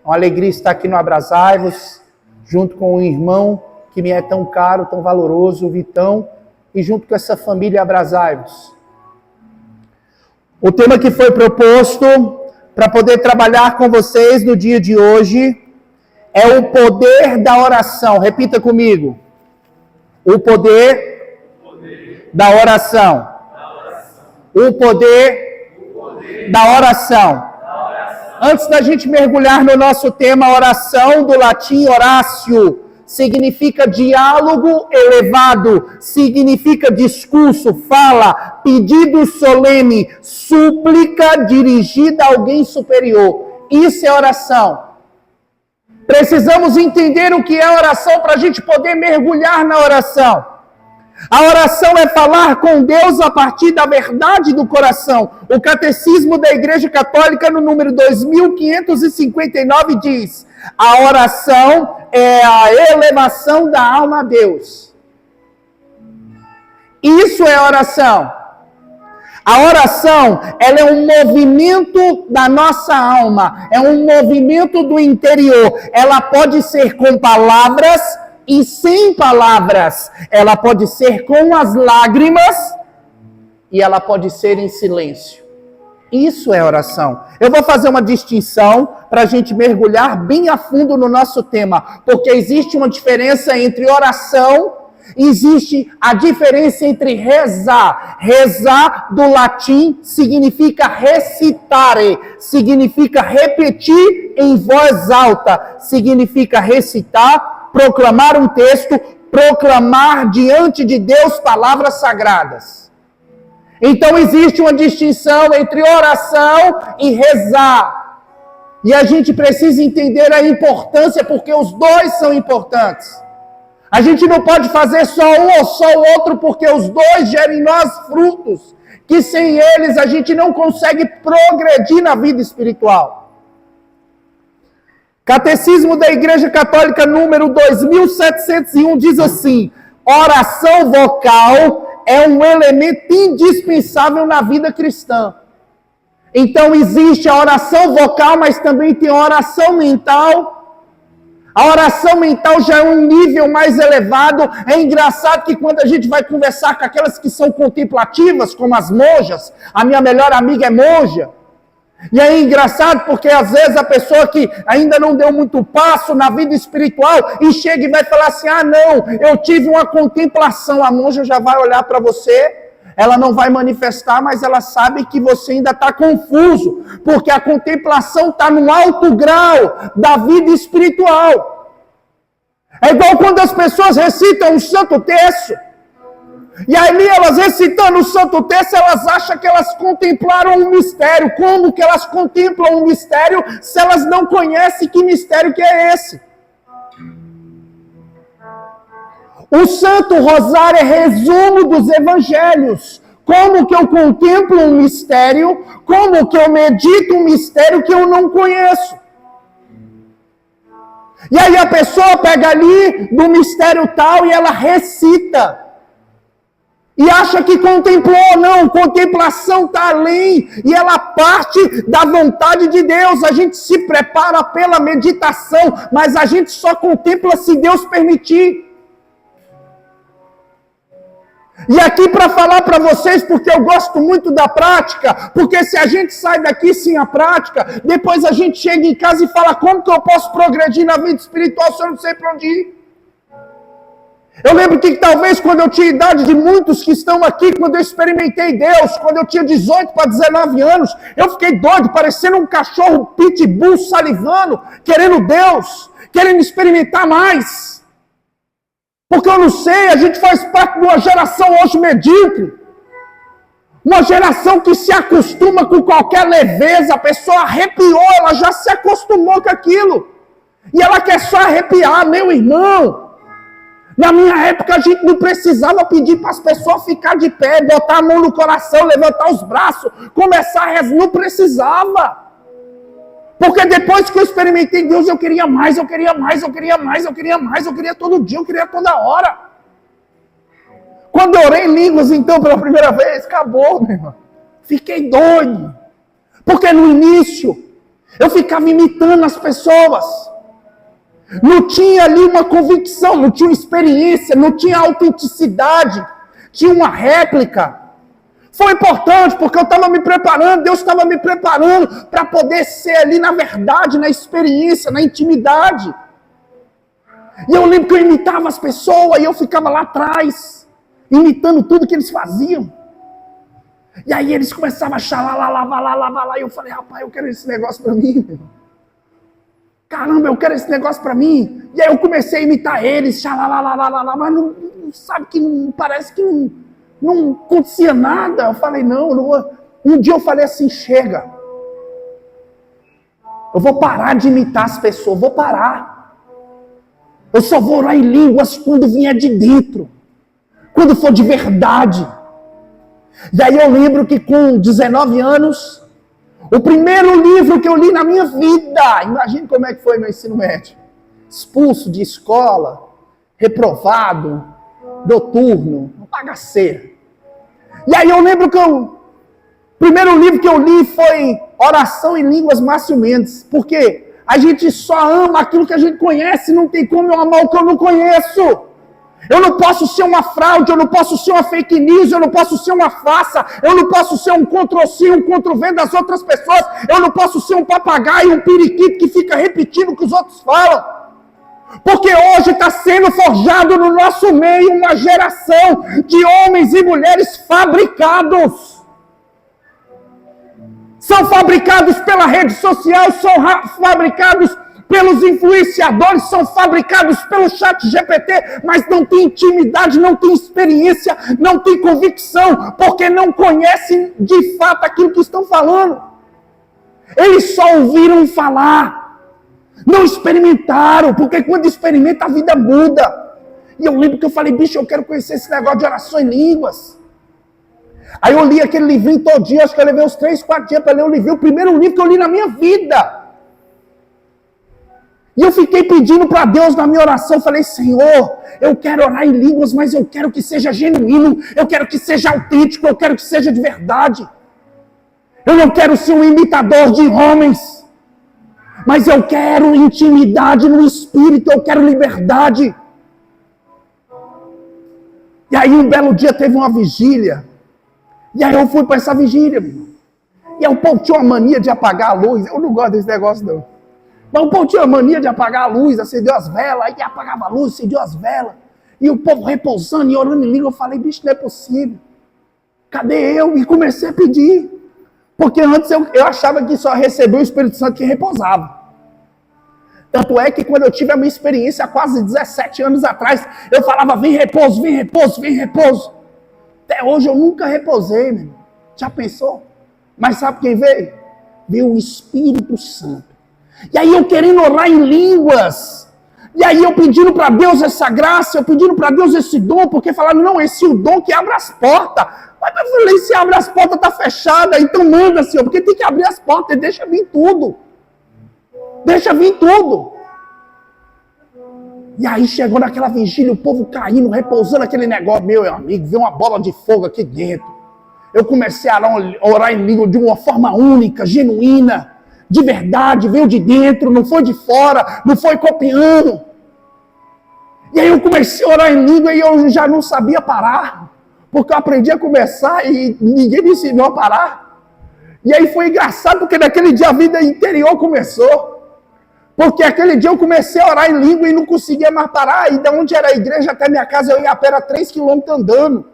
uma alegria estar aqui no Abrasaivos, junto com um irmão que me é tão caro, tão valoroso, o Vitão, e junto com essa família Abrasaivos. O tema que foi proposto para poder trabalhar com vocês no dia de hoje é o poder da oração. Repita comigo. O poder da oração. O poder da oração. Antes da gente mergulhar no nosso tema oração, do latim horácio, significa diálogo elevado, significa discurso, fala, pedido solene, súplica dirigida a alguém superior. Isso é oração. Precisamos entender o que é oração para a gente poder mergulhar na oração. A oração é falar com Deus a partir da verdade do coração. O Catecismo da Igreja Católica, no número 2559, diz: a oração é a elevação da alma a Deus. Isso é oração. A oração, ela é um movimento da nossa alma, é um movimento do interior. Ela pode ser com palavras e sem palavras. Ela pode ser com as lágrimas e ela pode ser em silêncio. Isso é oração. Eu vou fazer uma distinção para a gente mergulhar bem a fundo no nosso tema, porque existe uma diferença entre oração, existe a diferença entre rezar. Rezar, do latim, significa recitare, significa repetir em voz alta, significa recitar, proclamar um texto, proclamar diante de Deus palavras sagradas. Então existe uma distinção entre oração e rezar. E a gente precisa entender a importância, porque os dois são importantes. A gente não pode fazer só um ou só o outro, porque os dois geram em nós frutos, que sem eles a gente não consegue progredir na vida espiritual. Catecismo da Igreja Católica, número 2701, diz assim: oração vocal é um elemento indispensável na vida cristã. Então existe a oração vocal, mas também tem a oração mental. A oração mental já é um nível mais elevado. É engraçado que quando a gente vai conversar com aquelas que são contemplativas, como as monjas, a minha melhor amiga é monja. E é engraçado porque às vezes a pessoa que ainda não deu muito passo na vida espiritual e chega e vai falar assim: ah não, eu tive uma contemplação. A monja já vai olhar para você, ela não vai manifestar, mas ela sabe que você ainda está confuso, porque a contemplação está no alto grau da vida espiritual. É igual quando as pessoas recitam o Santo Terço. E ali elas recitando o Santo Terço, elas acham que elas contemplaram um mistério. Como que elas contemplam um mistério se elas não conhecem que mistério que é esse? O Santo Rosário é resumo dos Evangelhos. Como que eu contemplo um mistério? Como que eu medito um mistério que eu não conheço? E aí a pessoa pega ali do mistério tal e ela recita. E acha que contemplou. Não, contemplação está além. E ela parte da vontade de Deus. A gente se prepara pela meditação, mas a gente só contempla se Deus permitir. E aqui para falar para vocês, porque eu gosto muito da prática, porque se a gente sai daqui sem a prática, depois a gente chega em casa e fala: como que eu posso progredir na vida espiritual se eu não sei para onde ir? Eu lembro que talvez quando eu tinha idade de muitos que estão aqui, quando eu experimentei Deus, quando eu tinha 18 para 19 anos, eu fiquei doido, parecendo um cachorro pitbull salivando, querendo Deus, querendo experimentar mais. Porque eu não sei, a gente faz parte de uma geração hoje medíocre. Uma geração que se acostuma com qualquer leveza, a pessoa arrepiou, ela já se acostumou com aquilo. E ela quer só arrepiar, meu irmão. Na minha época a gente não precisava pedir para as pessoas ficar de pé, botar a mão no coração, levantar os braços, começar a rezar, não precisava. Porque depois que eu experimentei Deus, eu queria mais, eu queria mais, eu queria mais, eu queria mais, eu queria todo dia, eu queria toda hora. Quando eu orei em línguas, então, pela primeira vez, acabou, meu irmão. Fiquei doido. Porque no início, Eu ficava imitando as pessoas. Não tinha ali uma convicção, não tinha experiência, não tinha autenticidade. Tinha uma réplica. Foi importante porque eu estava me preparando, Deus estava me preparando para poder ser ali na verdade, na experiência, na intimidade. E eu lembro que eu imitava as pessoas e eu ficava lá atrás, imitando tudo que eles faziam. E aí eles começavam a xalá, lá. E eu falei, rapaz, eu quero esse negócio para mim, meu. Caramba, eu quero esse negócio para mim. E aí eu comecei a imitar eles, xalá, mas não sabe que não, parece que não acontecia nada. Eu falei, não. Um dia eu falei assim, chega. Eu vou parar de imitar as pessoas, vou parar. Eu só vou orar em línguas quando vier de dentro. Quando for de verdade. E aí eu lembro que com 19 anos, o primeiro livro que eu li na minha vida, imagine como é que foi meu ensino médio. Expulso de escola, reprovado, noturno, bagaceiro. E aí eu lembro que o primeiro livro que eu li foi Oração em Línguas Márcio Mendes. Por quê? A gente só ama aquilo que a gente conhece, não tem como eu amar o que eu não conheço. Eu não posso ser uma fraude, eu não posso ser uma fake news, eu não posso ser uma farsa, eu não posso ser um Ctrl-C, um Ctrl-V das outras pessoas, eu não posso ser um papagaio, um periquito que fica repetindo o que os outros falam. Porque hoje está sendo forjado no nosso meio uma geração de homens e mulheres fabricados. São fabricados pela rede social, são fabricados pelos influenciadores, são fabricados pelo chat GPT, mas não tem intimidade, não tem experiência, não tem convicção, porque não conhecem de fato aquilo que estão falando. Eles só ouviram falar, não experimentaram, porque quando experimenta a vida muda. E eu lembro que eu falei, bicho, eu quero conhecer esse negócio de oração em línguas. Aí eu li aquele livrinho todo dia, acho que eu levei uns 3, 4 dias para ler o livro, o primeiro livro que eu li na minha vida. E eu fiquei pedindo para Deus na minha oração, falei, Senhor, eu quero orar em línguas, mas eu quero que seja genuíno, eu quero que seja autêntico, eu quero que seja de verdade. Eu não quero ser um imitador de homens, mas eu quero intimidade no espírito, eu quero liberdade. E aí um belo dia teve uma vigília, e aí eu fui para essa vigília, meu irmão. E aí o povo tinha uma mania de apagar a luz, eu não gosto desse negócio não. Mas o povo tinha uma mania de apagar a luz, acendeu as velas, aí apagava a luz, acendeu as velas. E o povo repousando e orando em língua, eu falei, bicho, não é possível. Cadê eu? E comecei a pedir. Porque antes eu achava que só recebeu o Espírito Santo que repousava. Tanto é que quando eu tive a minha experiência, há quase 17 anos atrás, eu falava, vem repouso, vem repouso, vem repouso. Até hoje eu nunca repousei, meu irmão. Já pensou? Mas sabe quem veio? Veio o Espírito Santo. E aí eu querendo orar em línguas. E aí eu pedindo para Deus essa graça, eu pedindo para Deus esse dom, porque falaram, não, esse é o dom que abre as portas. Mas eu falei, se abre as portas, está fechada, então manda, Senhor, porque tem que abrir as portas e deixa vir tudo. Deixa vir tudo. E aí chegou naquela vigília, o povo caindo, repousando aquele negócio, meu amigo, veio uma bola de fogo aqui dentro. Eu comecei a orar em língua de uma forma única, genuína, de verdade, veio de dentro, não foi de fora, não foi copiando. E aí eu comecei a orar em língua e eu já não sabia parar, porque eu aprendi a começar e ninguém me ensinou a parar. E aí foi engraçado, porque naquele dia a vida interior começou. Porque aquele dia eu comecei a orar em língua e não conseguia mais parar. E de onde era a igreja até minha casa, eu ia a pé 3 quilômetros andando.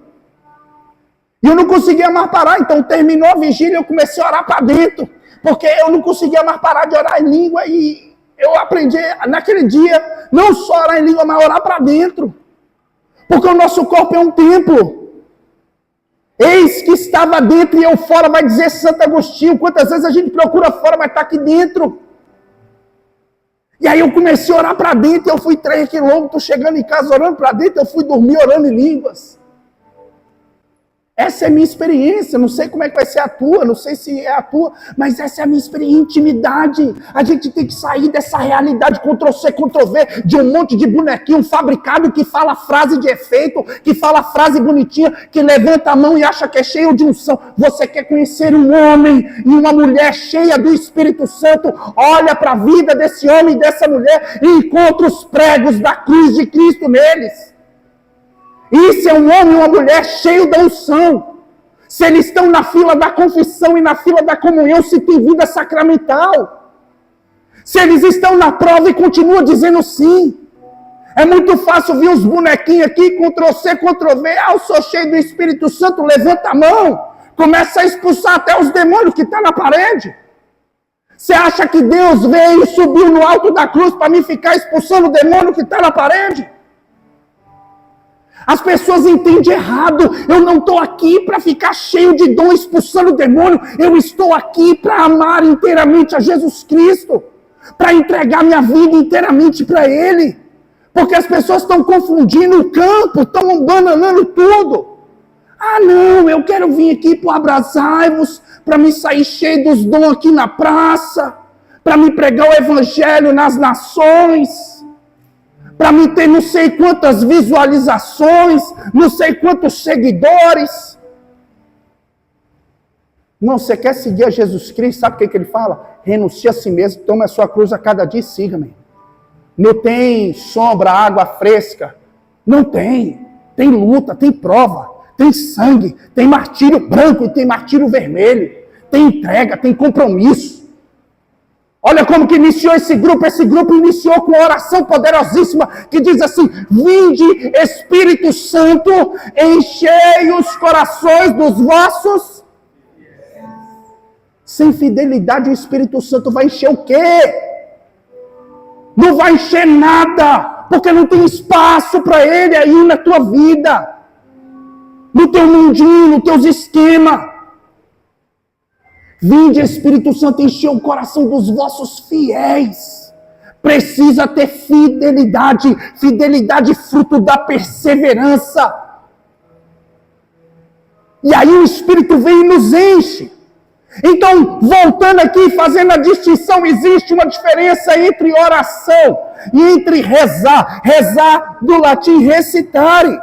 E eu não conseguia mais parar. Então terminou a vigília, eu comecei a orar para dentro. Porque eu não conseguia mais parar de orar em língua. E eu aprendi naquele dia, não só orar em língua, mas orar para dentro. Porque o nosso corpo é um templo. Eis que estava dentro e eu fora, vai dizer Santo Agostinho. Quantas vezes a gente procura fora, mas está aqui dentro. E aí eu comecei a orar para dentro, eu fui 3 quilômetros, chegando em casa orando para dentro, eu fui dormir orando em línguas. Essa é a minha experiência, não sei como é que vai ser a tua, não sei se é a tua, mas essa é a minha experiência, intimidade. A gente tem que sair dessa realidade Ctrl-C, Ctrl-V, de um monte de bonequinho fabricado que fala frase de efeito, que fala frase bonitinha, que levanta a mão e acha que é cheio de unção. Você quer conhecer um homem e uma mulher cheia do Espírito Santo, olha para a vida desse homem e dessa mulher e encontra os pregos da cruz de Cristo neles. Isso é um homem e uma mulher cheio da unção. Se eles estão na fila da confissão e na fila da comunhão, se tem vida sacramental. Se eles estão na prova e continuam dizendo sim. É muito fácil vir os bonequinhos aqui, Ctrl-C, Ctrl-V. Eu sou cheio do Espírito Santo, levanta a mão. Começa a expulsar até os demônios que estão na parede. Você acha que Deus veio e subiu no alto da cruz para mim ficar expulsando o demônio que está na parede? As pessoas entendem errado. Eu não estou aqui para ficar cheio de dom expulsando o demônio. Eu estou aqui para amar inteiramente a Jesus Cristo. Para entregar minha vida inteiramente para Ele. Porque as pessoas estão confundindo o campo, estão bananando tudo. Ah não, eu quero vir aqui para o Abrasai-vos, para me sair cheio dos dons aqui na praça. Para me pregar o Evangelho nas nações. Para mim ter não sei quantas visualizações, não sei quantos seguidores. Não, você quer seguir a Jesus Cristo, sabe o que ele fala? Renuncia a si mesmo, toma a sua cruz a cada dia e siga-me. Não tem sombra, água fresca. Não tem. Tem luta, tem prova, tem sangue, tem martírio branco e tem martírio vermelho. Tem entrega, tem compromisso. Olha como que iniciou esse grupo iniciou com uma oração poderosíssima, que diz assim, vinde Espírito Santo, enchei os corações dos vossos. Sem fidelidade o Espírito Santo vai encher o quê? Não vai encher nada, porque não tem espaço para ele aí na tua vida, no teu mundinho, nos teus esquemas. Vinde, Espírito Santo, encher o coração dos vossos fiéis. Precisa ter fidelidade. Fidelidade fruto da perseverança. E aí o Espírito vem e nos enche. Então, voltando aqui, fazendo a distinção, existe uma diferença entre oração e entre rezar. Rezar do latim recitare.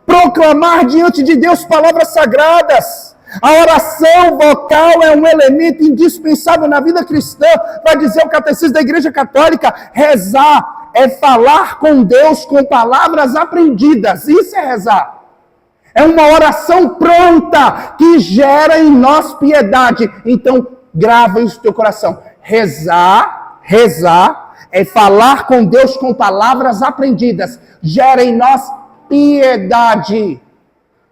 Proclamar diante de Deus palavras sagradas. A oração vocal é um elemento indispensável na vida cristã. Vai dizer o catecismo da Igreja Católica, rezar é falar com Deus com palavras aprendidas. Isso é rezar. É uma oração pronta que gera em nós piedade. Então, grava isso no teu coração. Rezar é falar com Deus com palavras aprendidas. Gera em nós piedade.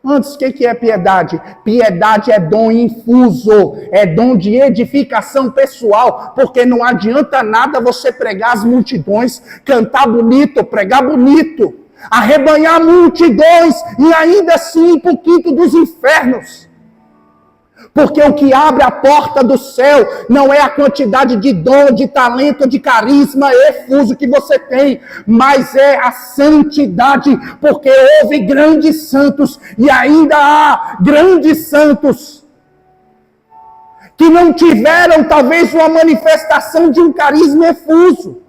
Antes, o que é piedade? Piedade é dom infuso, é dom de edificação pessoal, porque não adianta nada você pregar as multidões, cantar bonito, pregar bonito, arrebanhar multidões e ainda assim ir para o quinto dos infernos. Porque o que abre a porta do céu não é a quantidade de dom, de talento, de carisma efuso que você tem, mas é a santidade, porque houve grandes santos e ainda há grandes santos que não tiveram talvez uma manifestação de um carisma efuso,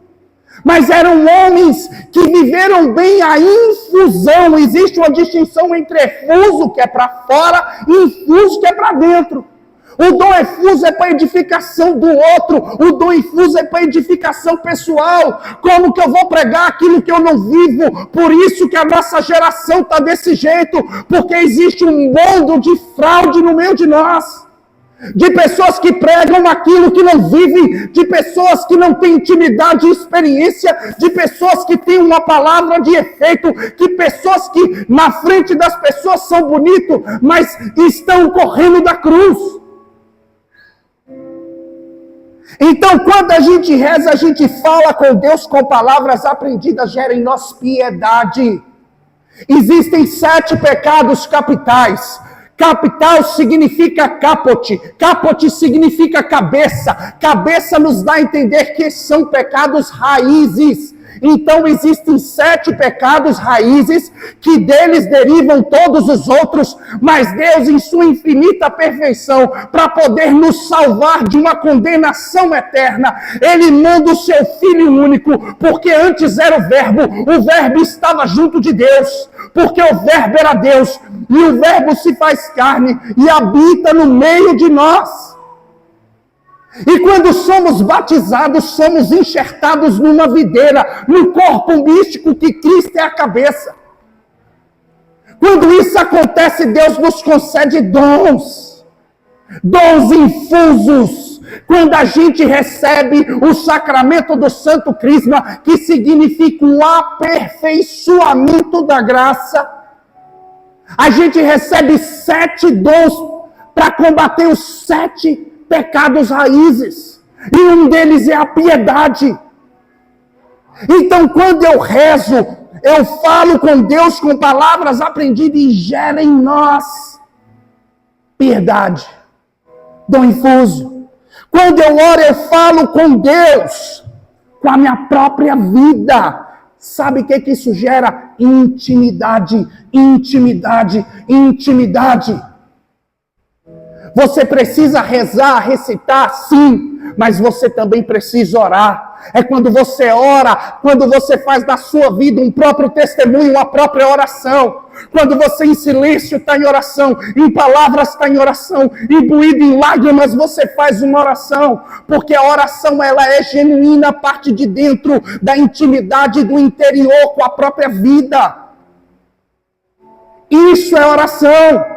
mas eram homens que viveram bem a infusão. Existe uma distinção entre efuso, que é para fora, e infuso, que é para dentro. O dom efuso é para edificação do outro, o dom infuso é para edificação pessoal. Como que eu vou pregar aquilo que eu não vivo? Por isso que a nossa geração está desse jeito, porque existe um mundo de fraude no meio de nós. De pessoas que pregam aquilo que não vivem, de pessoas que não têm intimidade e experiência, de pessoas que têm uma palavra de efeito, de pessoas que na frente das pessoas são bonitos, mas estão correndo da cruz. Então, quando a gente reza, a gente fala com Deus com palavras aprendidas, gera em nós piedade. Existem 7 pecados capitais. Capital significa capote. Capote significa cabeça. Cabeça nos dá a entender que são pecados raízes. Então existem 7 pecados raízes, que deles derivam todos os outros, mas Deus, em sua infinita perfeição, para poder nos salvar de uma condenação eterna, Ele manda o seu Filho único, porque antes era o Verbo estava junto de Deus, porque o Verbo era Deus, e o Verbo se faz carne e habita no meio de nós. E quando somos batizados, somos enxertados numa videira, no corpo místico que Cristo é a cabeça. Quando isso acontece, Deus nos concede dons infusos. Quando a gente recebe o sacramento do Santo Crisma, que significa o aperfeiçoamento da graça, a gente recebe 7 dons para combater os 7 pecados raízes, e um deles é a piedade. Então, quando eu rezo, eu falo com Deus com palavras aprendidas e gera em nós piedade, dom infuso. Quando eu oro, eu falo com Deus, com a minha própria vida. Sabe o que isso gera? Intimidade, intimidade, intimidade. Você precisa rezar, recitar, sim, mas você também precisa orar. É quando você ora, quando você faz da sua vida um próprio testemunho, uma própria oração. Quando você em silêncio está em oração, em palavras está em oração, imbuído em lágrimas você faz uma oração. Porque a oração, ela é genuína, parte de dentro da intimidade do interior com a própria vida. Isso é oração.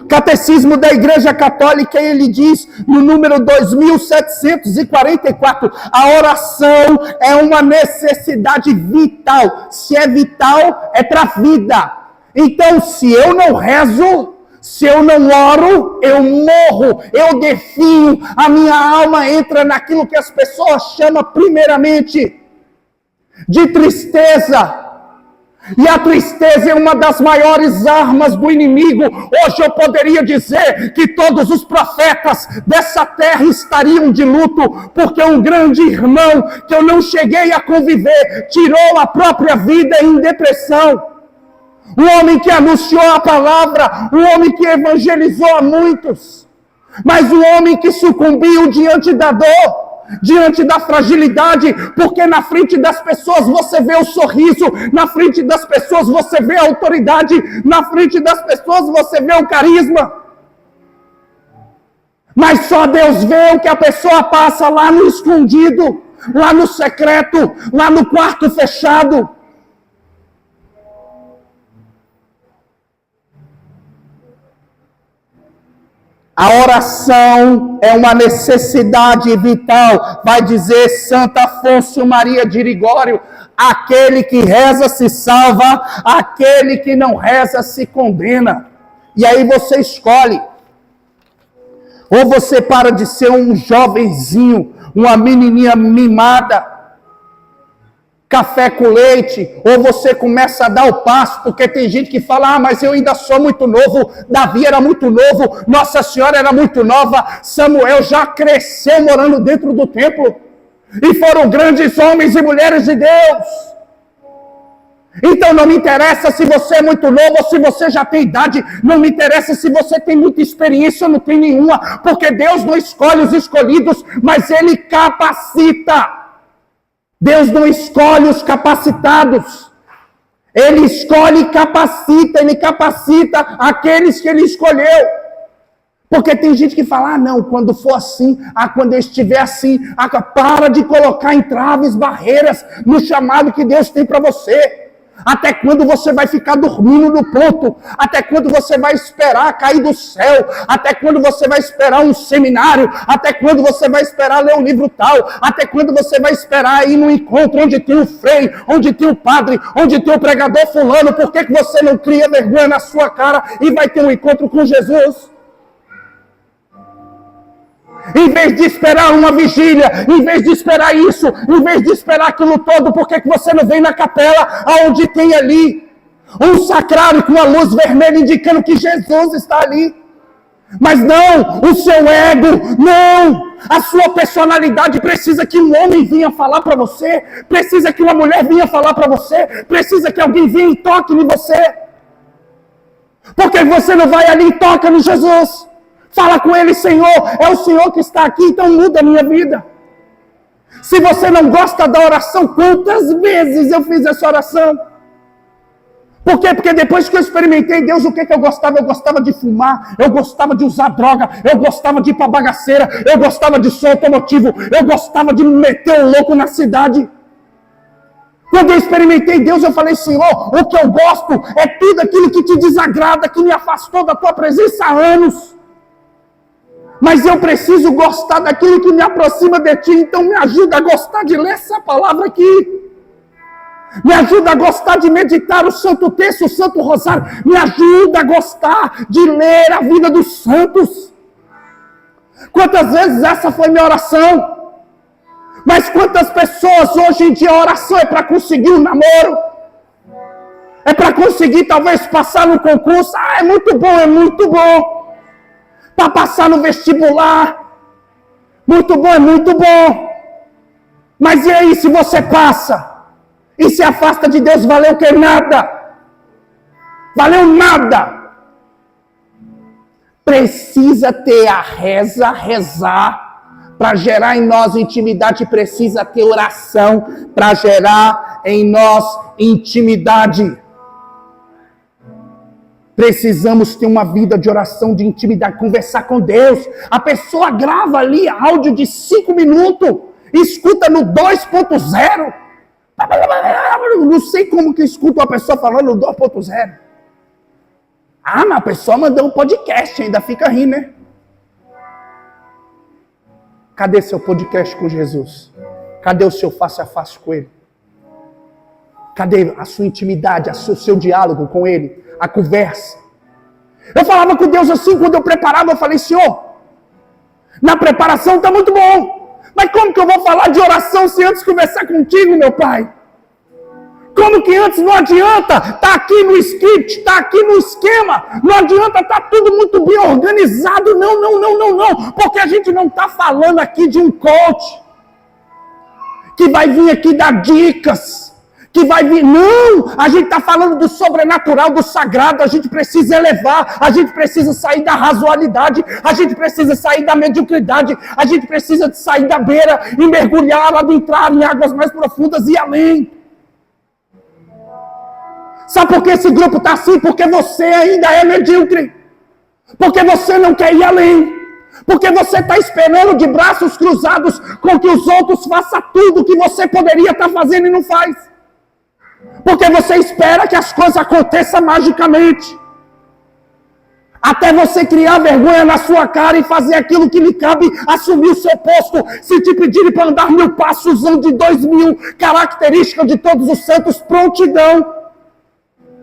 Catecismo da Igreja Católica, ele diz, no número 2744, a oração é uma necessidade vital. Se é vital, é para a vida. Então, se eu não rezo, se eu não oro, eu morro, eu definho, a minha alma entra naquilo que as pessoas chamam primeiramente de tristeza. E a tristeza é uma das maiores armas do inimigo. Hoje eu poderia dizer que todos os profetas dessa terra estariam de luto, porque um grande irmão que eu não cheguei a conviver tirou a própria vida em depressão. Um homem que anunciou a palavra, um homem que evangelizou a muitos, mas um homem que sucumbiu diante da dor, diante da fragilidade, porque na frente das pessoas você vê o sorriso, na frente das pessoas você vê a autoridade, na frente das pessoas você vê o carisma, mas só Deus vê o que a pessoa passa lá no escondido, lá no secreto, lá no quarto fechado. A oração é uma necessidade vital. Vai dizer Santo Afonso Maria de Ligório, aquele que reza se salva, aquele que não reza se condena. E aí você escolhe. Ou você para de ser um jovenzinho, uma menininha mimada, café com leite, ou você começa a dar o passo, porque tem gente que fala, mas eu ainda sou muito novo, Davi era muito novo, Nossa Senhora era muito nova, Samuel já cresceu morando dentro do templo, e foram grandes homens e mulheres de Deus. Então não me interessa se você é muito novo ou se você já tem idade, não me interessa se você tem muita experiência ou não tem nenhuma, porque Deus não escolhe os escolhidos, mas Ele capacita. Deus não escolhe os capacitados, Ele escolhe e capacita, Ele capacita aqueles que Ele escolheu. Porque tem gente que fala, não, quando for assim, quando eu estiver assim, para de colocar entraves, barreiras no chamado que Deus tem para você. Até quando você vai ficar dormindo no ponto? Até quando você vai esperar cair do céu? Até quando você vai esperar um seminário? Até quando você vai esperar ler um livro tal? Até quando você vai esperar ir num encontro onde tem o frei, onde tem o padre, onde tem o pregador fulano? Por que você não cria vergonha na sua cara e vai ter um encontro com Jesus? Em vez de esperar uma vigília, em vez de esperar isso, em vez de esperar aquilo todo, por que você não vem na capela, onde tem ali um sacrário com a luz vermelha indicando que Jesus está ali? Mas não, o seu ego, não, A sua personalidade precisa que um homem venha falar para você, precisa que uma mulher venha falar para você, precisa que alguém venha e toque em você. Porque você não vai ali e toca no Jesus. Fala com ele, Senhor, é o Senhor que está aqui, então muda a minha vida. Se você não gosta da oração, quantas vezes eu fiz essa oração? Por quê? Porque depois que eu experimentei Deus, o que eu gostava? Eu gostava de fumar, eu gostava de usar droga, eu gostava de ir para bagaceira, eu gostava de som automotivo, eu gostava de me meter um louco na cidade. Quando eu experimentei Deus, eu falei, Senhor, o que eu gosto é tudo aquilo que te desagrada, que me afastou da tua presença há anos. Mas eu preciso gostar daquilo que me aproxima de ti, então me ajuda a gostar de ler essa palavra aqui. Me ajuda a gostar de meditar o Santo Texto, o Santo Rosário. Me ajuda a gostar de ler a vida dos santos. Quantas vezes essa foi minha oração? Mas quantas pessoas hoje em dia a oração é para conseguir um namoro? É para conseguir talvez passar no concurso? Ah, é muito bom, é muito bom. Para passar no vestibular? Muito bom, é muito bom. Mas e aí se você passa? E se afasta de Deus, valeu que nada. Valeu nada. Precisa ter a rezar para gerar em nós intimidade. Precisa ter oração para gerar em nós intimidade. Precisamos ter uma vida de oração, de intimidade, conversar com Deus. A pessoa grava ali áudio de 5 minutos, escuta no 2.0. Não sei como que escuta uma pessoa falando no 2.0. Ah, mas a pessoa mandou um podcast, ainda fica rindo, né? Cadê seu podcast com Jesus? Cadê o seu face a face com Ele? Cadê a sua intimidade, o seu diálogo com Ele? A conversa? Eu falava com Deus assim, quando eu preparava, eu falei, Senhor, na preparação está muito bom. Mas como que eu vou falar de oração se antes conversar contigo, meu Pai? Como que antes não adianta? Está aqui no script, está aqui no esquema. Não adianta, está tudo muito bem organizado. Não. Porque a gente não está falando aqui de um coach que vai vir aqui dar dicas. Que vai vir, não, a gente está falando do sobrenatural, do sagrado, a gente precisa elevar, a gente precisa sair da razoabilidade, a gente precisa sair da mediocridade, a gente precisa sair da beira e mergulhar, adentrar em águas mais profundas e além. Sabe por que esse grupo está assim? Porque você ainda é medíocre, porque você não quer ir além, porque você está esperando de braços cruzados com que os outros façam tudo que você poderia estar fazendo e não faz. Porque você espera que as coisas aconteçam magicamente. Até você criar vergonha na sua cara e fazer aquilo que lhe cabe, assumir o seu posto. Se te pedirem para andar 1000 passos, ande 2000, característica de todos os santos, prontidão.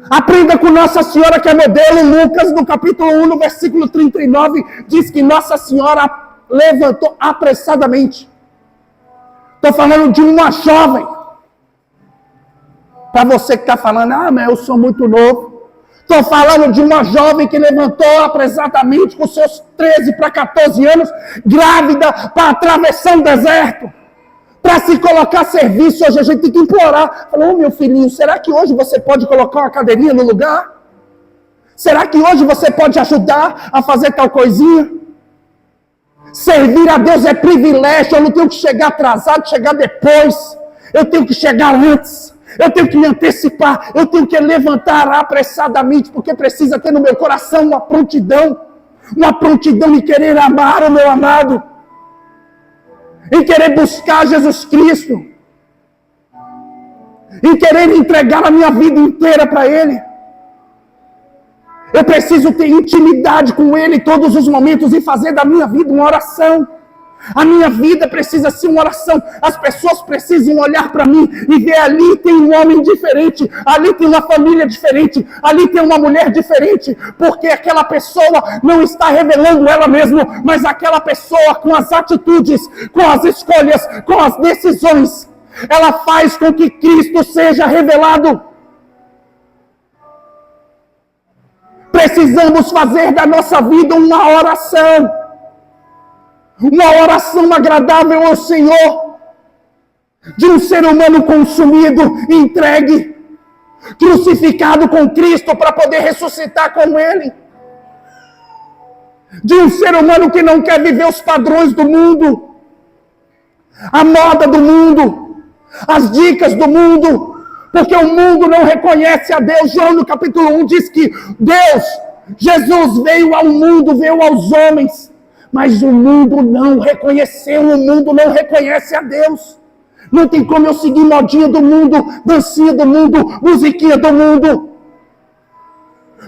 Aprenda com Nossa Senhora que é modelo. Lucas, no capítulo 1, no versículo 39, diz que Nossa Senhora levantou apressadamente. Estou falando de uma jovem. Para você que está falando, mas eu sou muito novo. Estou falando de uma jovem que levantou apressadamente com seus 13 para 14 anos, grávida, para atravessar um deserto, para se colocar a serviço. Hoje a gente tem que implorar. Falou, meu filhinho, será que hoje você pode colocar uma cadeirinha no lugar? Será que hoje você pode ajudar a fazer tal coisinha? Servir a Deus é privilégio. Eu não tenho que chegar atrasado, chegar depois. Eu tenho que chegar antes. Eu tenho que me antecipar, eu tenho que levantar apressadamente, porque precisa ter no meu coração uma prontidão em querer amar o meu amado, em querer buscar Jesus Cristo, em querer entregar a minha vida inteira para Ele. Eu preciso ter intimidade com Ele em todos os momentos e fazer da minha vida uma oração. A minha vida precisa ser uma oração. As pessoas precisam olhar para mim e ver ali tem um homem diferente, ali tem uma família diferente, ali tem uma mulher diferente, porque aquela pessoa não está revelando ela mesma, mas aquela pessoa com as atitudes, com as escolhas, com as decisões, ela faz com que Cristo seja revelado. Precisamos fazer da nossa vida uma oração. Uma oração agradável ao Senhor, de um ser humano consumido, entregue, crucificado com Cristo para poder ressuscitar com Ele. De um ser humano que não quer viver os padrões do mundo, a moda do mundo, as dicas do mundo, porque o mundo não reconhece a Deus. João no capítulo 1 diz que Jesus veio ao mundo, veio aos homens, mas o mundo não reconheceu, o mundo não reconhece a Deus. Não tem como eu seguir modinha do mundo, dancinha do mundo, musiquinha do mundo.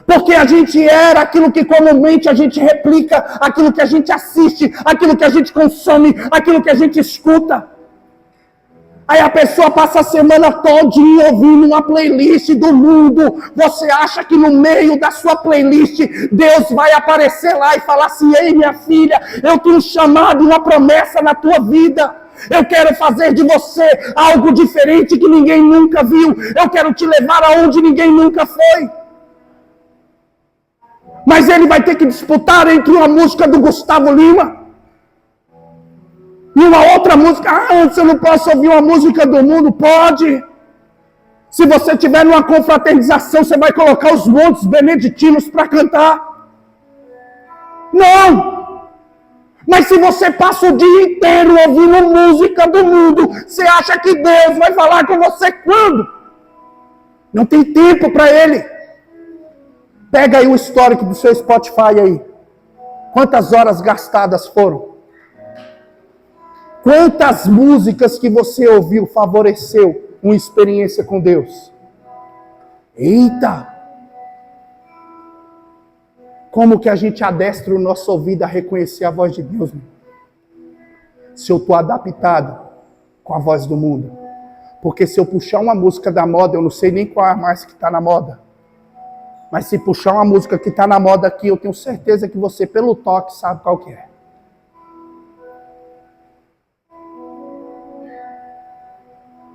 Porque a gente era aquilo que comumente a gente replica, aquilo que a gente assiste, aquilo que a gente consome, aquilo que a gente escuta. Aí a pessoa passa a semana todinha ouvindo uma playlist do mundo. Você acha que no meio da sua playlist, Deus vai aparecer lá e falar assim: ei, minha filha, eu tenho um chamado, uma promessa na tua vida. Eu quero fazer de você algo diferente que ninguém nunca viu. Eu quero te levar aonde ninguém nunca foi. Mas ele vai ter que disputar entre uma música do Gustavo Lima e uma outra música. Antes eu não posso ouvir uma música do mundo. Pode. Se você estiver numa confraternização, você vai colocar os montes beneditinos para cantar. Não. Mas se você passa o dia inteiro ouvindo música do mundo, você acha que Deus vai falar com você quando? Não tem tempo para Ele. Pega aí o histórico do seu Spotify aí. Quantas horas gastadas foram? Quantas músicas que você ouviu favoreceu uma experiência com Deus? Eita! Como que a gente adestra o nosso ouvido a reconhecer a voz de Deus? Se eu estou adaptado com a voz do mundo. Porque se eu puxar uma música da moda, eu não sei nem qual é mais que está na moda. Mas se puxar uma música que está na moda aqui, eu tenho certeza que você, pelo toque, sabe qual que é.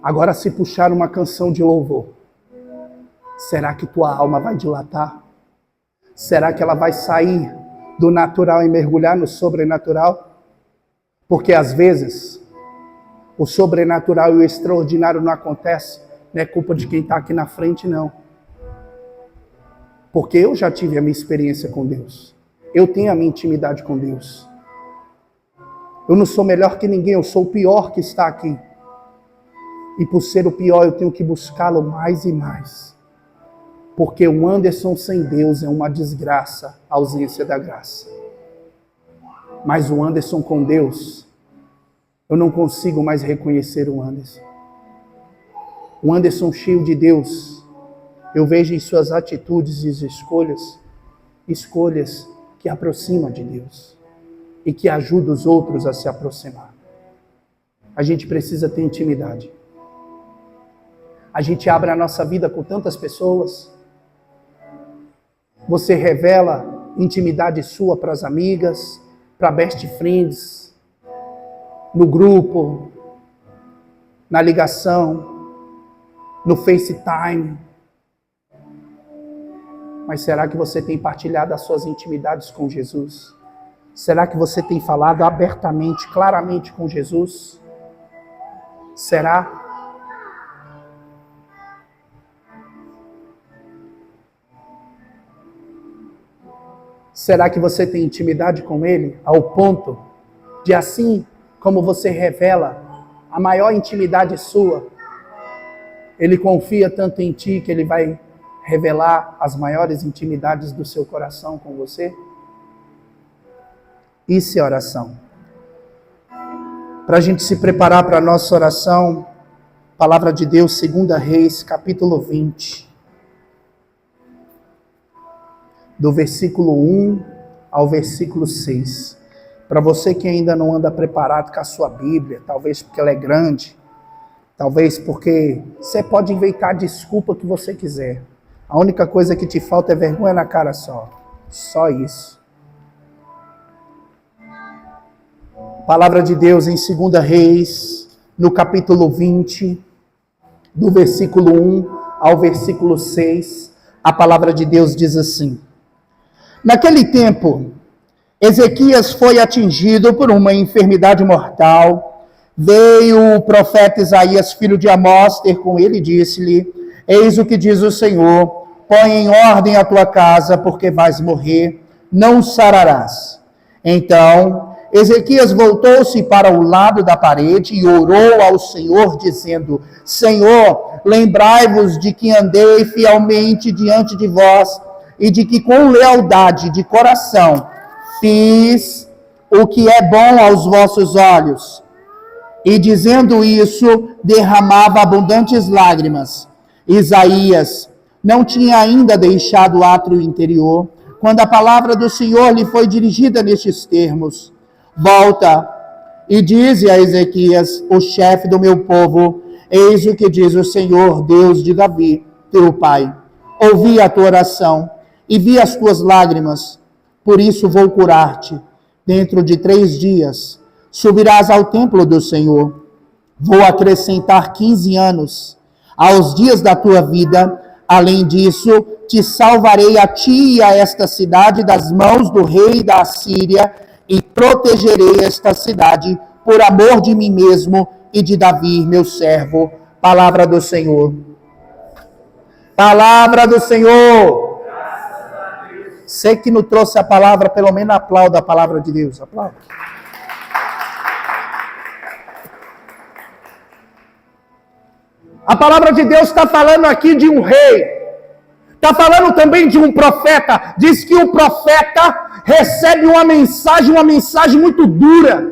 Agora, se puxar uma canção de louvor, será que tua alma vai dilatar? Será que ela vai sair do natural e mergulhar no sobrenatural? Porque às vezes, o sobrenatural e o extraordinário não acontece, não é culpa de quem está aqui na frente, não. Porque eu já tive a minha experiência com Deus. Eu tenho a minha intimidade com Deus. Eu não sou melhor que ninguém, eu sou o pior que está aqui. E por ser o pior, eu tenho que buscá-lo mais e mais. Porque o Anderson sem Deus é uma desgraça, a ausência da graça. Mas o Anderson com Deus, eu não consigo mais reconhecer o Anderson. O Anderson cheio de Deus, eu vejo em suas atitudes e escolhas que aproximam de Deus e que ajudam os outros a se aproximar. A gente precisa ter intimidade. A gente abre a nossa vida com tantas pessoas. Você revela intimidade sua para as amigas, para best friends, no grupo, na ligação, no FaceTime. Mas será que você tem partilhado as suas intimidades com Jesus? Será que você tem falado abertamente, claramente com Jesus? Será? Será que você tem intimidade com Ele ao ponto de, assim como você revela a maior intimidade sua, Ele confia tanto em ti que Ele vai revelar as maiores intimidades do seu coração com você? Isso é oração. Para a gente se preparar para a nossa oração, Palavra de Deus, 2 Reis, capítulo 20. Do versículo 1 ao versículo 6. Para você que ainda não anda preparado com a sua Bíblia, talvez porque ela é grande, talvez porque você pode inventar a desculpa que você quiser. A única coisa que te falta é vergonha na cara só. Só isso. Palavra de Deus em 2 Reis, no capítulo 20, do versículo 1 ao versículo 6, a palavra de Deus diz assim: Naquele tempo, Ezequias foi atingido por uma enfermidade mortal. Veio o profeta Isaías, filho de Amós, ter com ele e disse-lhe: eis o que diz o Senhor, põe em ordem a tua casa, porque vais morrer, não sararás. Então, Ezequias voltou-se para o lado da parede e orou ao Senhor, dizendo: Senhor, lembrai-vos de que andei fielmente diante de vós, e de que com lealdade de coração fiz o que é bom aos vossos olhos. E dizendo isso, derramava abundantes lágrimas. Isaías não tinha ainda deixado o átrio interior, quando a palavra do Senhor lhe foi dirigida nestes termos: volta e dize a Ezequias, o chefe do meu povo: eis o que diz o Senhor, Deus de Davi, teu pai. Ouvi a tua oração e vi as tuas lágrimas, por isso vou curar-te. Dentro de 3 dias subirás ao templo do Senhor. Vou acrescentar 15 anos aos dias da tua vida. Além disso, te salvarei a ti e a esta cidade das mãos do rei da Assíria, e protegerei esta cidade por amor de mim mesmo e de Davi, meu servo. Palavra do Senhor. Palavra do Senhor. Você que não trouxe a palavra, pelo menos aplauda a palavra de Deus. Aplauda. A palavra de Deus está falando aqui de um rei. Está falando também de um profeta. Diz que o profeta recebe uma mensagem muito dura.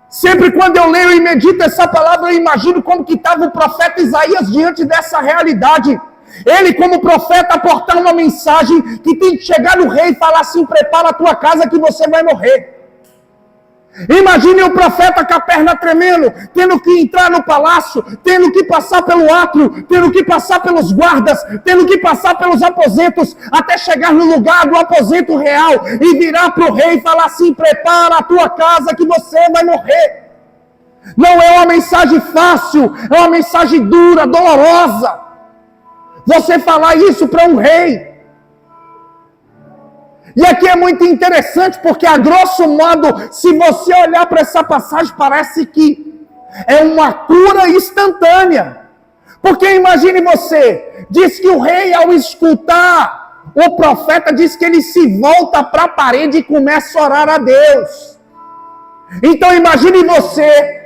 Sempre quando eu leio e medito essa palavra, eu imagino como que estava o profeta Isaías diante dessa realidade. Ele, como profeta, aportar uma mensagem que tem que chegar no rei e falar assim: prepara a tua casa que você vai morrer. Imagine o profeta com a perna tremendo, tendo que entrar no palácio, tendo que passar pelo átrio, tendo que passar pelos guardas, tendo que passar pelos aposentos, até chegar no lugar do aposento real e virar para o rei e falar assim: prepara a tua casa que você vai morrer. Não é uma mensagem fácil, é uma mensagem dura, dolorosa. Você falar isso para um rei. E aqui é muito interessante, porque a grosso modo, se você olhar para essa passagem, parece que é uma cura instantânea. Porque imagine você, diz que o rei, ao escutar o profeta, diz que ele se volta para a parede e começa a orar a Deus. Então imagine você,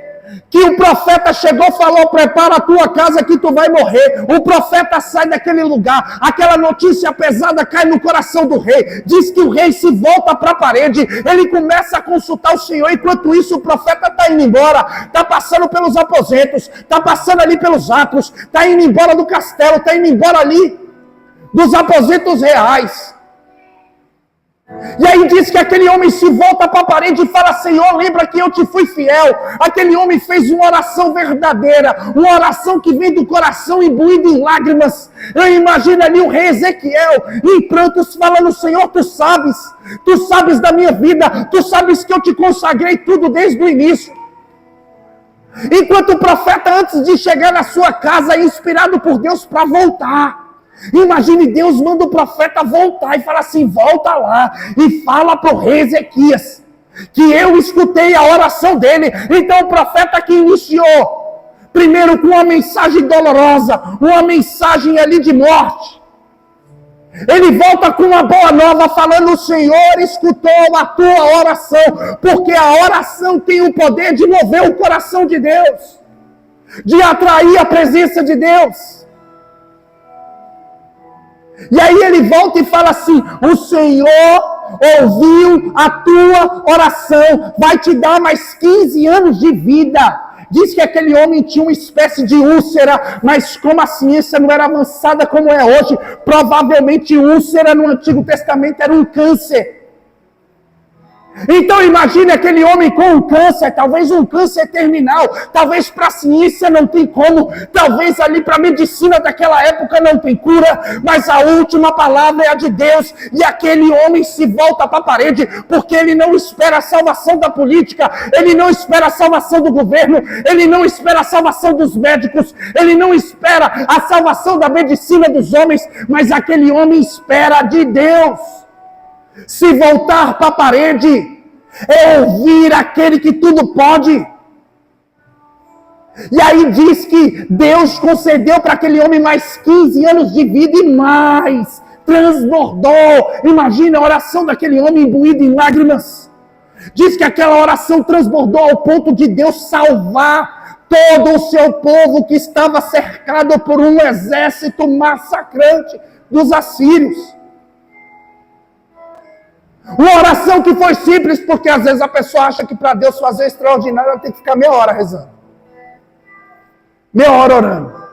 que o profeta chegou e falou: prepara a tua casa que tu vai morrer. O profeta sai daquele lugar, aquela notícia pesada cai no coração do rei. Diz que o rei se volta para a parede, ele começa a consultar o Senhor. Enquanto isso, o profeta está indo embora, está passando pelos aposentos, está passando ali pelos átrios, está indo embora do castelo, está indo embora ali dos aposentos reais. E aí diz que aquele homem se volta para a parede e fala: Senhor, lembra que eu te fui fiel. Aquele homem fez uma oração verdadeira, uma oração que vem do coração imbuído em lágrimas. Eu imagino ali o rei Ezequiel em prantos falando: Senhor, tu sabes da minha vida, tu sabes que eu te consagrei tudo desde o início. Enquanto o profeta, antes de chegar na sua casa, é inspirado por Deus para voltar. Imagine, Deus manda o profeta voltar e fala assim: volta lá e fala para o rei Ezequias que eu escutei a oração dele. Então o profeta que iniciou primeiro com uma mensagem dolorosa, uma mensagem ali de morte, ele volta com uma boa nova falando: o Senhor escutou a tua oração, porque a oração tem o poder de mover o coração de Deus, de atrair a presença de Deus. E aí ele volta e fala assim: o Senhor ouviu a tua oração, vai te dar mais 15 anos de vida. Diz que aquele homem tinha uma espécie de úlcera, mas como a ciência não era avançada como é hoje, provavelmente úlcera no Antigo Testamento era um câncer. Então imagine aquele homem com um câncer, talvez um câncer terminal, talvez para a ciência não tem como, talvez ali para a medicina daquela época não tem cura, mas a última palavra é a de Deus, e aquele homem se volta para a parede, porque ele não espera a salvação da política, ele não espera a salvação do governo, ele não espera a salvação dos médicos, ele não espera a salvação da medicina dos homens, mas aquele homem espera de Deus. Se voltar para a parede é ouvir aquele que tudo pode. E aí diz que Deus concedeu para aquele homem mais 15 anos de vida e mais. Transbordou. Imagina a oração daquele homem imbuído em lágrimas. Diz que aquela oração transbordou ao ponto de Deus salvar todo o seu povo que estava cercado por um exército massacrante dos assírios. Uma oração que foi simples, porque às vezes a pessoa acha que para Deus fazer extraordinário, ela tem que ficar meia hora rezando. Meia hora orando.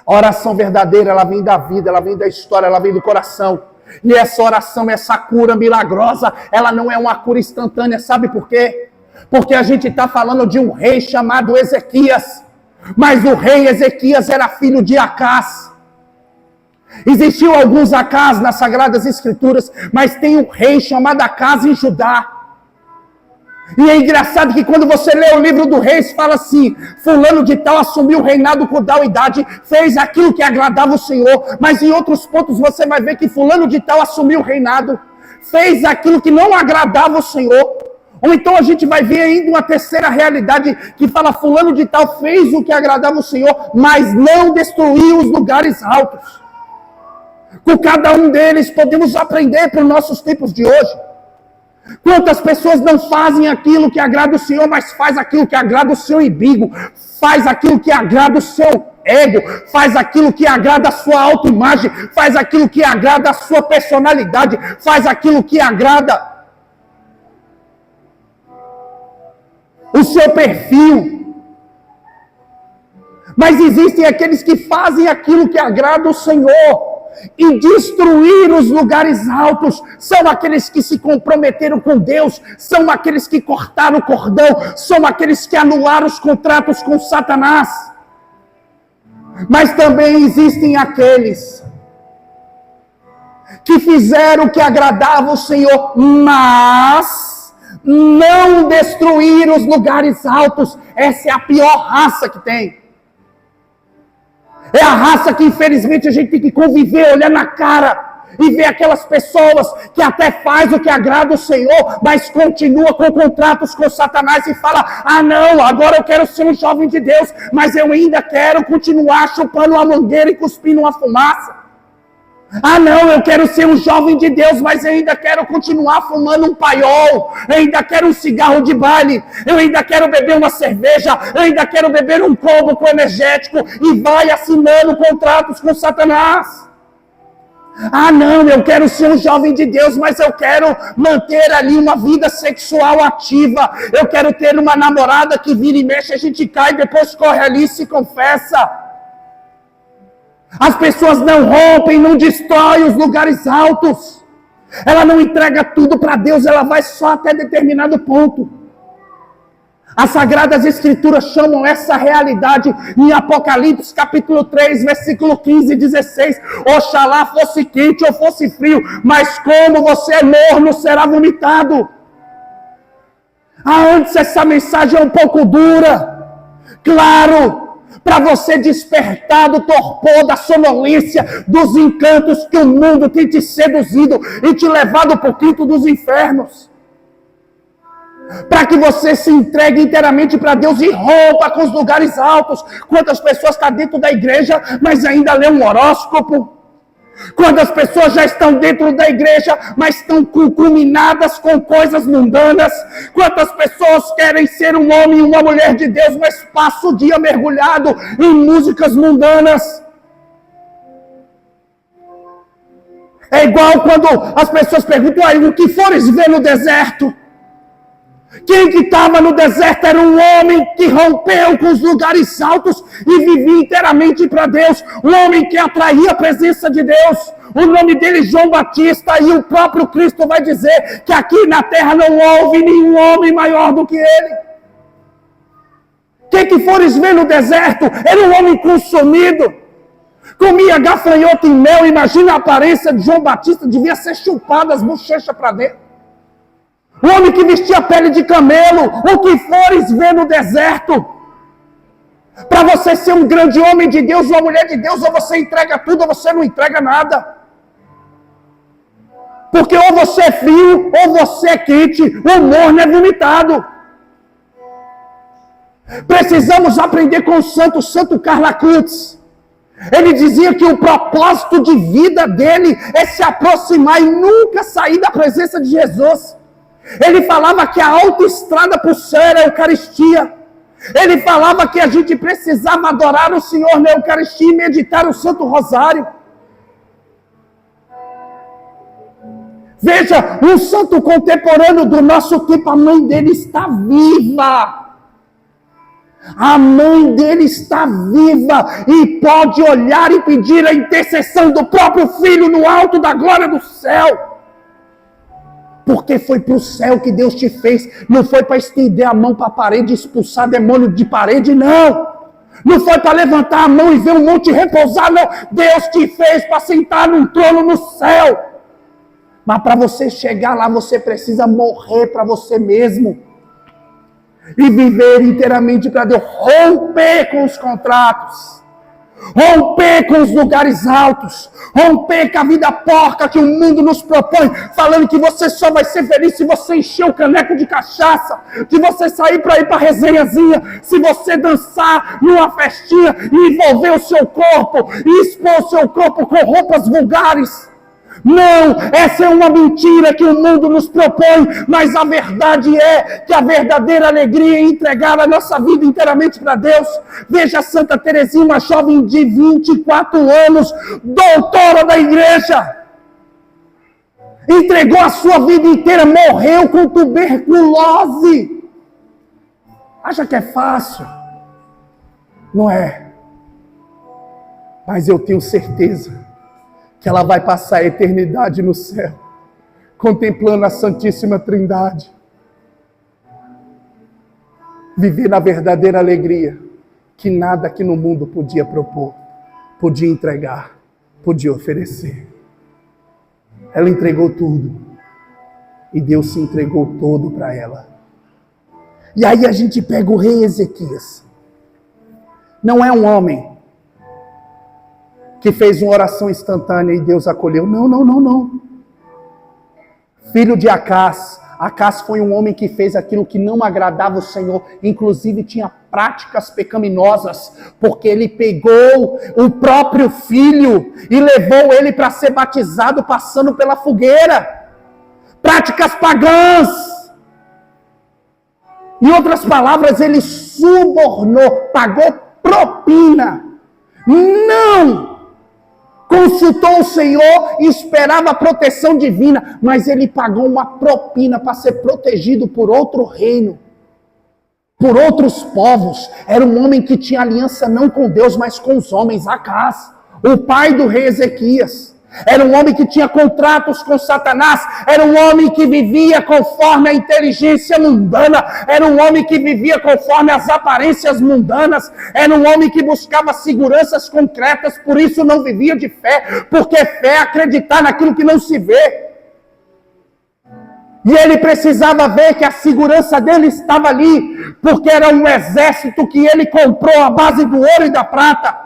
A oração verdadeira, ela vem da vida, ela vem da história, ela vem do coração. E essa oração, essa cura milagrosa, ela não é uma cura instantânea, sabe por quê? Porque a gente está falando de um rei chamado Ezequias. Mas o rei Ezequias era filho de Acás. Existiam alguns Acás nas Sagradas Escrituras, mas tem um rei chamado Acás em Judá. E é engraçado que quando você lê o livro do Reis, fala assim, fulano de tal assumiu o reinado com tal idade, fez aquilo que agradava o Senhor, mas em outros pontos você vai ver que fulano de tal assumiu o reinado, fez aquilo que não agradava o Senhor. Ou então a gente vai ver ainda uma terceira realidade que fala fulano de tal fez o que agradava o Senhor, mas não destruiu os lugares altos. Com cada um deles podemos aprender para os nossos tempos de hoje. Quantas pessoas não fazem aquilo que agrada o Senhor, mas faz aquilo que agrada o seu umbigo, faz aquilo que agrada o seu ego, faz aquilo que agrada a sua autoimagem, faz aquilo que agrada a sua personalidade, faz aquilo que agrada o seu perfil. Mas existem aqueles que fazem aquilo que agrada o Senhor. E destruir os lugares altos, são aqueles que se comprometeram com Deus, são aqueles que cortaram o cordão, são aqueles que anularam os contratos com Satanás. Mas também existem aqueles que fizeram o que agradava o Senhor, mas não destruíram os lugares altos. Essa é a pior raça que tem. É a raça que, infelizmente, a gente tem que conviver, olhar na cara e ver aquelas pessoas que até faz o que agrada o Senhor, mas continua com contratos com Satanás e fala, ah não, agora eu quero ser um jovem de Deus, mas eu ainda quero continuar chupando uma mangueira e cuspindo uma fumaça. Ah não, eu quero ser um jovem de Deus, mas eu ainda quero continuar fumando um paiol, eu ainda quero um cigarro de baile, eu ainda quero beber uma cerveja, eu ainda quero beber um combo com energético e vai assinando contratos com Satanás. Ah não, eu quero ser um jovem de Deus, mas eu quero manter ali uma vida sexual ativa, eu quero ter uma namorada que vira e mexe, a gente cai, depois corre ali e se confessa. As pessoas não rompem, não destroem os lugares altos. Ela não entrega tudo para Deus, ela vai só até determinado ponto. As Sagradas Escrituras chamam essa realidade em Apocalipse capítulo 3, versículo 15 e 16. Oxalá fosse quente ou fosse frio, mas como você é morno, será vomitado. Antes essa mensagem é um pouco dura. Claro, para você despertar do torpor, da sonolência, dos encantos que o mundo tem te seduzido e te levado para o quinto dos infernos. Para que você se entregue inteiramente para Deus e rompa com os lugares altos. Quantas pessoas estão dentro da igreja, mas ainda lê um horóscopo? Quantas pessoas já estão dentro da igreja, mas estão culminadas com coisas mundanas? Quantas pessoas querem ser um homem e uma mulher de Deus, mas passam o dia mergulhado em músicas mundanas? É igual quando as pessoas perguntam, aí, o que fores ver no deserto? Quem que estava no deserto era um homem que rompeu com os lugares altos e vivia inteiramente para Deus. Um homem que atraía a presença de Deus. O nome dele João Batista, e o próprio Cristo vai dizer que aqui na terra não houve nenhum homem maior do que ele. Quem que fores ver no deserto era um homem consumido. Comia gafanhoto e mel. Imagina a aparência de João Batista, devia ser chupado as bochechas para dentro. O homem que vestia pele de camelo, o que fores ver no deserto. Para você ser um grande homem de Deus, uma mulher de Deus, ou você entrega tudo, ou você não entrega nada. Porque ou você é frio, ou você é quente, o morno é vomitado. Precisamos aprender com o santo Karl Kutz. Ele dizia que o propósito de vida dele é se aproximar e nunca sair da presença de Jesus. Ele falava que a autoestrada para o céu era a Eucaristia. Ele falava que a gente precisava adorar o Senhor na Eucaristia e meditar o Santo Rosário. Veja, um santo contemporâneo do nosso tempo, a mãe dele está viva. A mãe dele está viva e pode olhar e pedir a intercessão do próprio filho no alto da glória do céu. Porque foi para o céu que Deus te fez. Não foi para estender a mão para a parede e expulsar demônio de parede, não. Não foi para levantar a mão e ver um monte repousar, não. Deus te fez para sentar num trono no céu. Mas para você chegar lá, você precisa morrer para você mesmo. E viver inteiramente para Deus. Romper com os contratos. Romper com os lugares altos. Romper com a vida porca que o mundo nos propõe. Falando que você só vai ser feliz se você encher o caneco de cachaça. Se você sair para ir para a resenhazinha. Se você dançar numa festinha e envolver o seu corpo. E expor o seu corpo com roupas vulgares. Não, essa é uma mentira que o mundo nos propõe, mas a verdade é que a verdadeira alegria é entregar a nossa vida inteiramente para Deus. Veja Santa Teresinha, uma jovem de 24 anos, doutora da igreja, entregou a sua vida inteira, morreu com tuberculose. Acha que é fácil? Não é. Mas eu tenho certeza que ela vai passar a eternidade no céu, contemplando a Santíssima Trindade. Viver na verdadeira alegria, que nada aqui no mundo podia propor, podia entregar, podia oferecer. Ela entregou tudo, e Deus se entregou todo para ela. E aí a gente pega o rei Ezequias. Não é um homem que fez uma oração instantânea e Deus acolheu. Não. Filho de Acás. Acás foi um homem que fez aquilo que não agradava o Senhor. Inclusive tinha práticas pecaminosas. Porque ele pegou o próprio filho e levou ele para ser batizado passando pela fogueira. Práticas pagãs. Em outras palavras, ele subornou, pagou propina. Não! Consultou o Senhor e esperava a proteção divina, mas ele pagou uma propina para ser protegido por outro reino, por outros povos. Era um homem que tinha aliança não com Deus, mas com os homens. Acás, o pai do rei Ezequias. Era um homem que tinha contratos com Satanás. Era um homem que vivia conforme a inteligência mundana. Era um homem que vivia conforme as aparências mundanas. Era um homem que buscava seguranças concretas. Por isso não vivia de fé. Porque fé é acreditar naquilo que não se vê. E ele precisava ver que a segurança dele estava ali. Porque era um exército que ele comprou à base do ouro e da prata.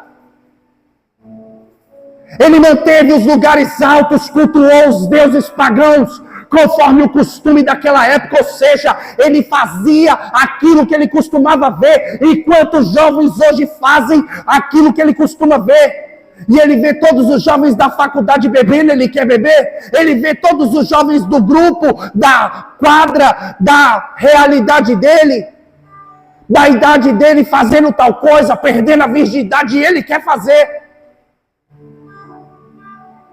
Ele manteve os lugares altos, cultuou os deuses pagãos, conforme o costume daquela época, ou seja, ele fazia aquilo que ele costumava ver, enquanto os jovens hoje fazem aquilo que ele costuma ver. E ele vê todos os jovens da faculdade bebendo, ele quer beber. Ele vê todos os jovens do grupo, da quadra, da realidade dele, da idade dele, fazendo tal coisa, perdendo a virgindade, e ele quer fazer.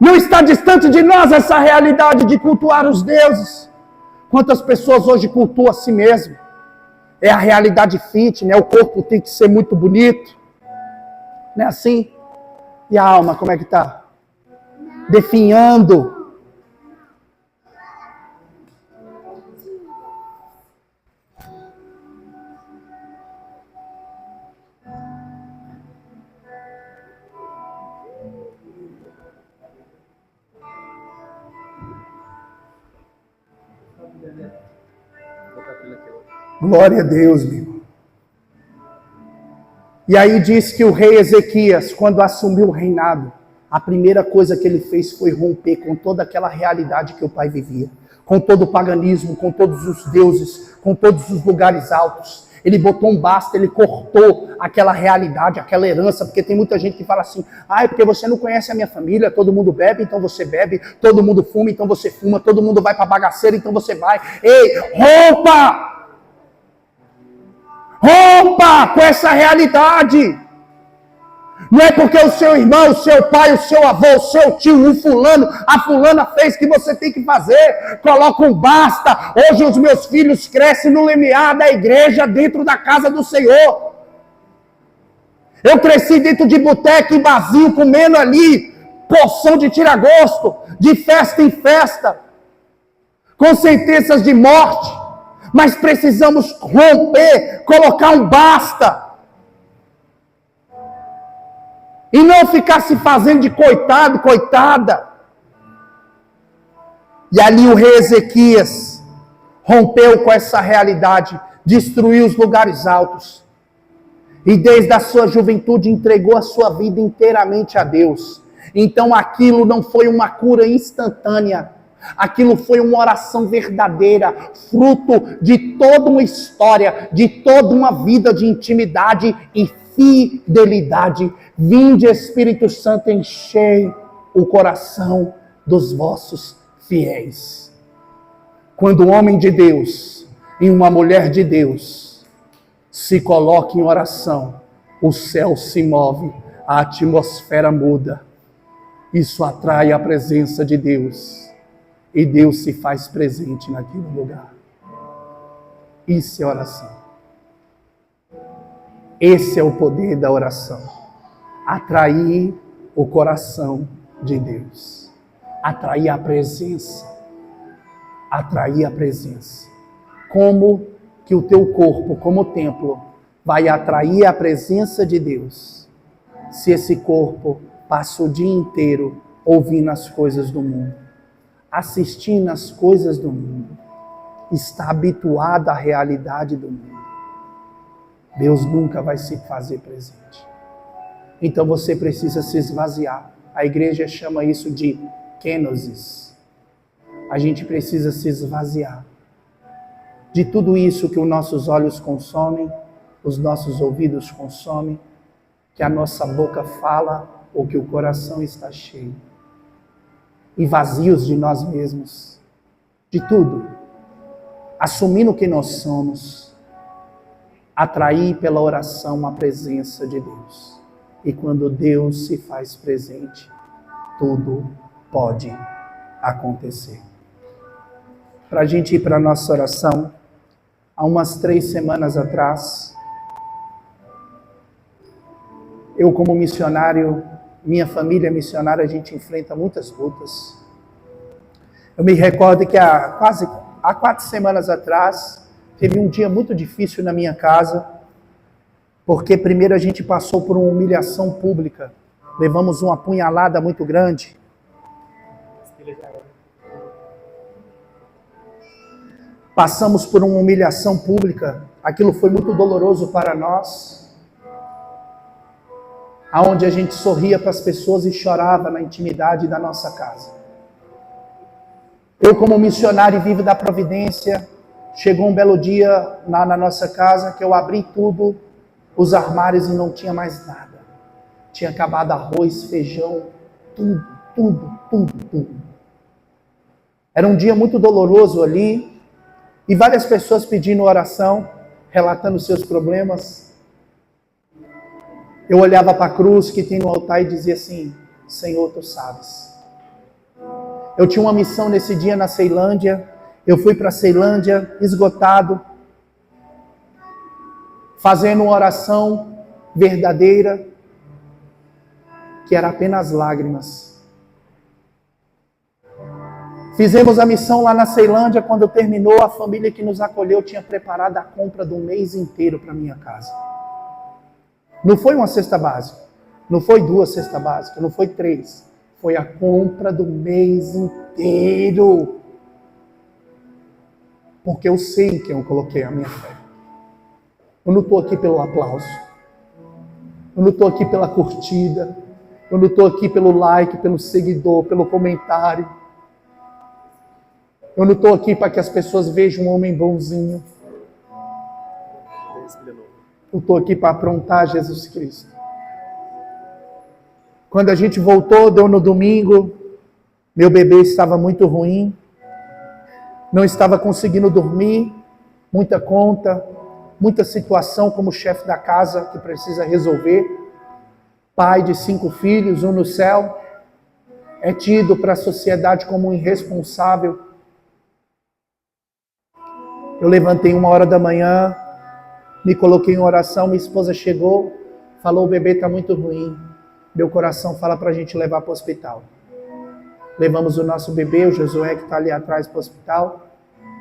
Não está distante de nós essa realidade de cultuar os deuses. Quantas pessoas hoje cultuam a si mesmo? É a realidade fit, né? O corpo tem que ser muito bonito. Não é assim? E a alma, como é que está? Definhando. Glória a Deus, meu irmão. E aí diz que o rei Ezequias, quando assumiu o reinado, a primeira coisa que ele fez foi romper com toda aquela realidade que o pai vivia, com todo o paganismo, com todos os deuses, com todos os lugares altos. Ele botou um basta, ele cortou aquela realidade, aquela herança, porque tem muita gente que fala assim, é porque você não conhece a minha família, todo mundo bebe, então você bebe, todo mundo fuma, então você fuma, todo mundo vai para bagaceira, então você vai. Ei, rompa! Rompa com essa realidade! Não é porque o seu irmão, o seu pai, o seu avô, o seu tio, o fulano, a fulana fez que você tem que fazer. Coloca um basta. Hoje os meus filhos crescem no limiar da igreja, dentro da casa do Senhor. Eu cresci dentro de boteco e barzinho, comendo ali porção de tira-gosto, de festa em festa, com sentenças de morte. Mas precisamos romper, colocar um basta. E não ficar se fazendo de coitado, coitada. E ali o rei Ezequias rompeu com essa realidade, destruiu os lugares altos. E desde a sua juventude entregou a sua vida inteiramente a Deus. Então aquilo não foi uma cura instantânea. Aquilo foi uma oração verdadeira, fruto de toda uma história, de toda uma vida de intimidade e fidelidade. Vinde, Espírito Santo, enchei o coração dos vossos fiéis. Quando um homem de Deus e uma mulher de Deus se colocam em oração, o céu se move, a atmosfera muda. Isso atrai a presença de Deus e Deus se faz presente naquele lugar. Isso é oração. Esse é o poder da oração. Atrair o coração de Deus. Atrair a presença. Atrair a presença. Como que o teu corpo, como templo, vai atrair a presença de Deus, se esse corpo passa o dia inteiro ouvindo as coisas do mundo, assistindo as coisas do mundo, está habituado à realidade do mundo. Deus nunca vai se fazer presente. Então você precisa se esvaziar. A igreja chama isso de kenosis. A gente precisa se esvaziar de tudo isso que os nossos olhos consomem, os nossos ouvidos consomem, que a nossa boca fala ou que o coração está cheio. E vazios de nós mesmos, de tudo. Assumindo quem nós somos, atrair pela oração a presença de Deus. E quando Deus se faz presente, tudo pode acontecer. Para a gente ir para a nossa oração, há umas 3 semanas atrás, eu como missionário, minha família missionária, a gente enfrenta muitas lutas. Eu me recordo que há 4 semanas atrás, teve um dia muito difícil na minha casa, porque primeiro a gente passou por uma humilhação pública, levamos uma punhalada muito grande. Passamos por uma humilhação pública, aquilo foi muito doloroso para nós, aonde a gente sorria para as pessoas e chorava na intimidade da nossa casa. Eu como missionário vivo da providência, chegou um belo dia lá na nossa casa que eu abri tudo, os armários e não tinha mais nada. Tinha acabado arroz, feijão, tudo. Era um dia muito doloroso ali, e várias pessoas pedindo oração, relatando seus problemas. Eu olhava para a cruz que tem no altar e dizia assim, Senhor, Tu sabes. Eu tinha uma missão nesse dia na Ceilândia, eu fui para a Ceilândia esgotado, fazendo uma oração verdadeira, que era apenas lágrimas. Fizemos a missão lá na Ceilândia, quando terminou, a família que nos acolheu tinha preparado a compra do mês inteiro para minha casa. Não foi uma cesta básica, não foi 2 cestas básicas, não foi 3. Foi a compra do mês inteiro. Porque eu sei em quem eu coloquei a minha fé. Eu não estou aqui pelo aplauso. Eu não estou aqui pela curtida. Eu não estou aqui pelo like, pelo seguidor, pelo comentário. Eu não estou aqui para que as pessoas vejam um homem bonzinho. Eu estou aqui para aprontar Jesus Cristo. Quando a gente voltou, deu no domingo, meu bebê estava muito ruim, não estava conseguindo dormir, muita conta, muita situação como chefe da casa que precisa resolver. Pai de 5 filhos, um no céu, é tido para a sociedade como um irresponsável. Eu levantei 1h da manhã, me coloquei em oração, minha esposa chegou, falou, o bebê está muito ruim. Meu coração fala para a gente levar para o hospital. Levamos o nosso bebê, o Josué, que está ali atrás para o hospital.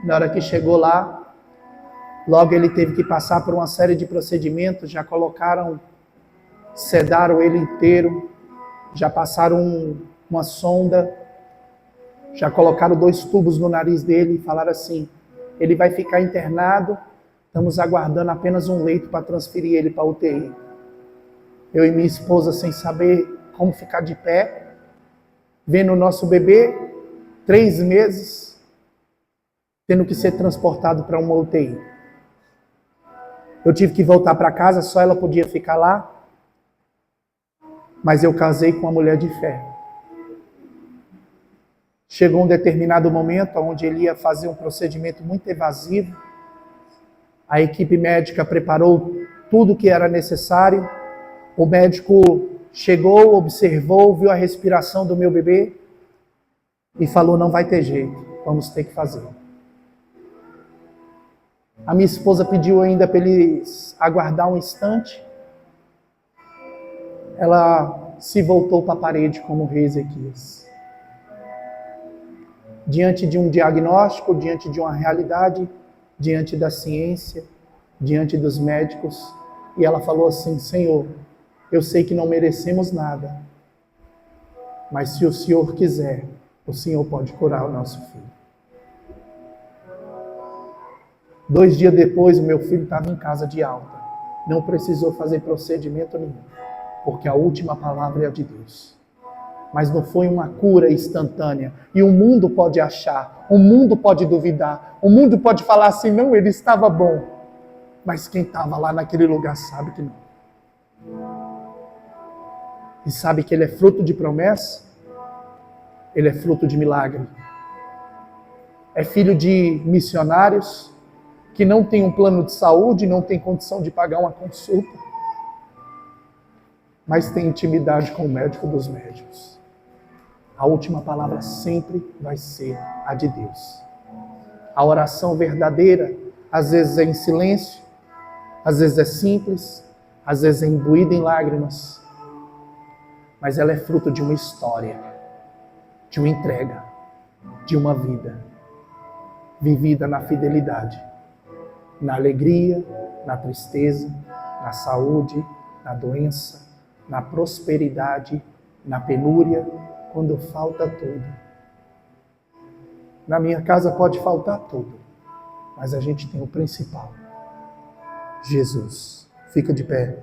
Na hora que chegou lá, logo ele teve que passar por uma série de procedimentos, já sedaram ele inteiro, já passaram uma sonda, já colocaram 2 tubos no nariz dele e falaram assim, ele vai ficar internado, estamos aguardando apenas um leito para transferir ele para a UTI. Eu e minha esposa sem saber como ficar de pé, vendo o nosso bebê, 3 meses, tendo que ser transportado para uma UTI. Eu tive que voltar para casa, só ela podia ficar lá, mas eu casei com uma mulher de fé. Chegou um determinado momento onde ele ia fazer um procedimento muito evasivo. A equipe médica preparou tudo o que era necessário. O médico chegou, observou, viu a respiração do meu bebê e falou, não vai ter jeito, vamos ter que fazer. A minha esposa pediu ainda para eles aguardar um instante. Ela se voltou para a parede como o rei Ezequias. Diante de um diagnóstico, diante de uma realidade, diante da ciência, diante dos médicos, e ela falou assim, Senhor, eu sei que não merecemos nada, mas se o Senhor quiser, o Senhor pode curar o nosso filho. 2 dias depois, o meu filho estava em casa de alta. Não precisou fazer procedimento nenhum, porque a última palavra é a de Deus. Mas não foi uma cura instantânea. E o mundo pode achar, o mundo pode duvidar, o mundo pode falar assim, não, ele estava bom. Mas quem estava lá naquele lugar sabe que não. E sabe que ele é fruto de promessa? Ele é fruto de milagre. É filho de missionários que não tem um plano de saúde, não tem condição de pagar uma consulta, mas tem intimidade com o médico dos médicos. A última palavra sempre vai ser a de Deus. A oração verdadeira, às vezes é em silêncio, às vezes é simples, às vezes é imbuída em lágrimas, mas ela é fruto de uma história, de uma entrega, de uma vida vivida na fidelidade, na alegria, na tristeza, na saúde, na doença, na prosperidade, na penúria, quando falta tudo. Na minha casa pode faltar tudo, mas a gente tem o principal, Jesus. Fica de pé.